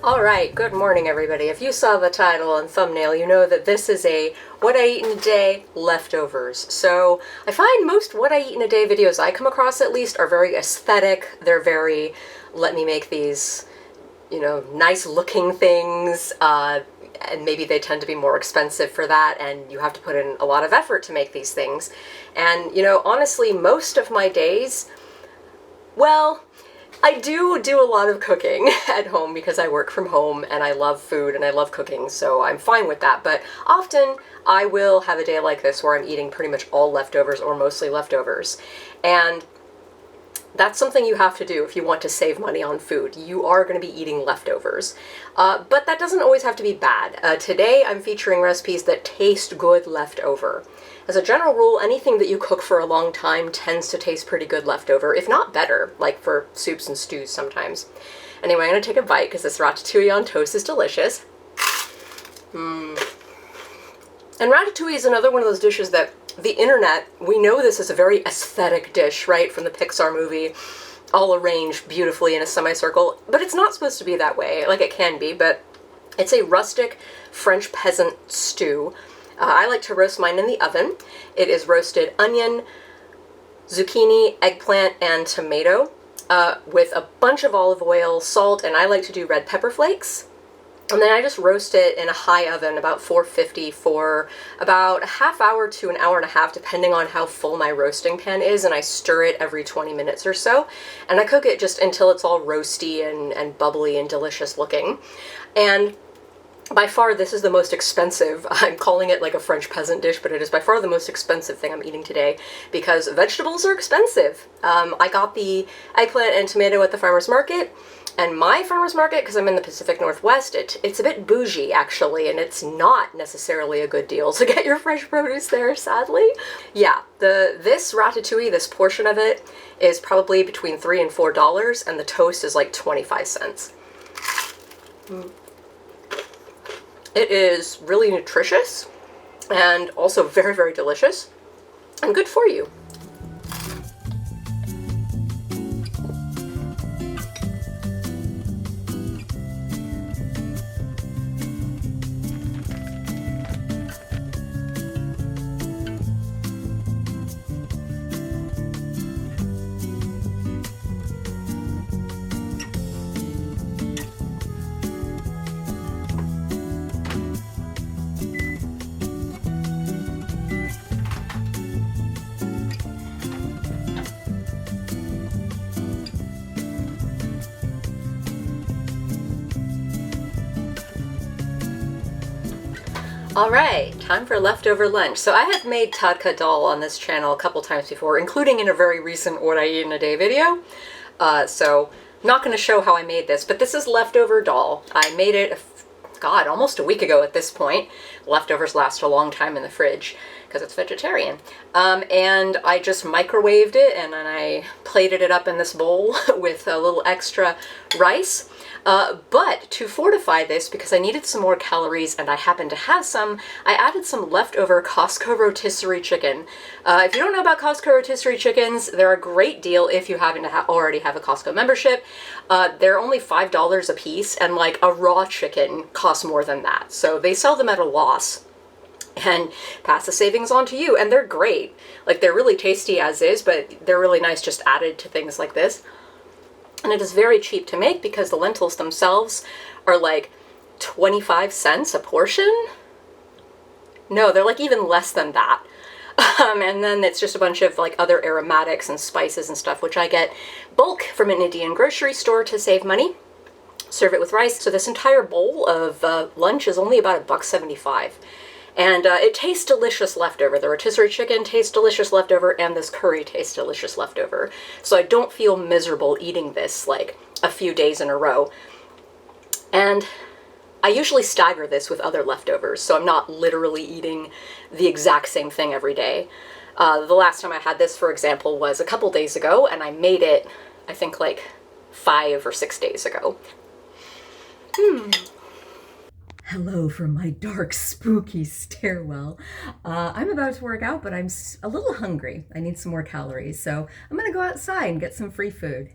Alright, good morning everybody. If you saw the title and thumbnail, you know that this is a what I eat in a day leftovers. So I find most what I eat in a day videos I come across at least are very aesthetic. They're very, let me make these, nice looking things, and maybe they tend to be more expensive for that, and you have to put in a lot of effort to make these things. And, honestly, most of my days, well, I do a lot of cooking at home because I work from home and I love food and I love cooking, so I'm fine with that. But often I will have a day like this where I'm eating pretty much all leftovers or mostly leftovers. And that's something you have to do if you want to save money on food. You are going to be eating leftovers. But that doesn't always have to be bad. Today I'm featuring recipes that taste good leftover. As a general rule, anything that you cook for a long time tends to taste pretty good leftover, if not better, like for soups and stews sometimes. Anyway, I'm going to take a bite because this ratatouille on toast is delicious. And ratatouille is another one of those dishes that the internet, we know this is a very aesthetic dish, right, from the Pixar movie, all arranged beautifully in a semicircle, but it's not supposed to be that way. Like, it can be, but it's a rustic French peasant stew. I like to roast mine in the oven. It is roasted onion, zucchini, eggplant, and tomato with a bunch of olive oil, salt, and I like to do red pepper flakes. And then I just roast it in a high oven, about 450, for about a half hour to an hour and a half, depending on how full my roasting pan is, and I stir it every 20 minutes or so. And I cook it just until it's all roasty and bubbly and delicious looking. And by far, this is the most expensive. I'm calling it like a French peasant dish, but it is by far the most expensive thing I'm eating today because vegetables are expensive. I got the eggplant and tomato at the farmer's market, and my farmer's market, because I'm in the Pacific Northwest, it's a bit bougie actually, and it's not necessarily a good deal to get your fresh produce there, sadly. Yeah, this ratatouille, this portion of it, is probably between $3 and $4, and the toast is like 25 cents. It is really nutritious and also very, very delicious and good for you. Alright, time for leftover lunch. So I have made tadka dal on this channel a couple times before, including in a very recent What I Eat in a Day video. So I'm not going to show how I made this, but this is leftover dal. I made it, almost a week ago at this point. Leftovers last a long time in the fridge because it's vegetarian. And I just microwaved it and then I plated it up in this bowl with a little extra rice. But to fortify this, because I needed some more calories and I happen to have some, I added some leftover Costco rotisserie chicken. If you don't know about Costco rotisserie chickens, they're a great deal if you happen to already have a Costco membership. They're only $5 a piece, and like a raw chicken costs more than that. So they sell them at a loss and pass the savings on to you, and they're great. Like, they're really tasty as is, but they're really nice just added to things like this. And it is very cheap to make because the lentils themselves are like 25 cents a portion. No, they're like even less than that. And then it's just a bunch of like other aromatics and spices and stuff, which I get bulk from an Indian grocery store to save money. Serve it with rice. So this entire bowl of lunch is only about $1.75. And it tastes delicious leftover. The rotisserie chicken tastes delicious leftover, and this curry tastes delicious leftover. So I don't feel miserable eating this like a few days in a row. And I usually stagger this with other leftovers, so I'm not literally eating the exact same thing every day. The last time I had this, for example, was a couple days ago, and I made it, I think, like 5 or 6 days ago. Hello from my dark, spooky stairwell. I'm about to work out, but I'm a little hungry. I need some more calories, so I'm gonna go outside and get some free food.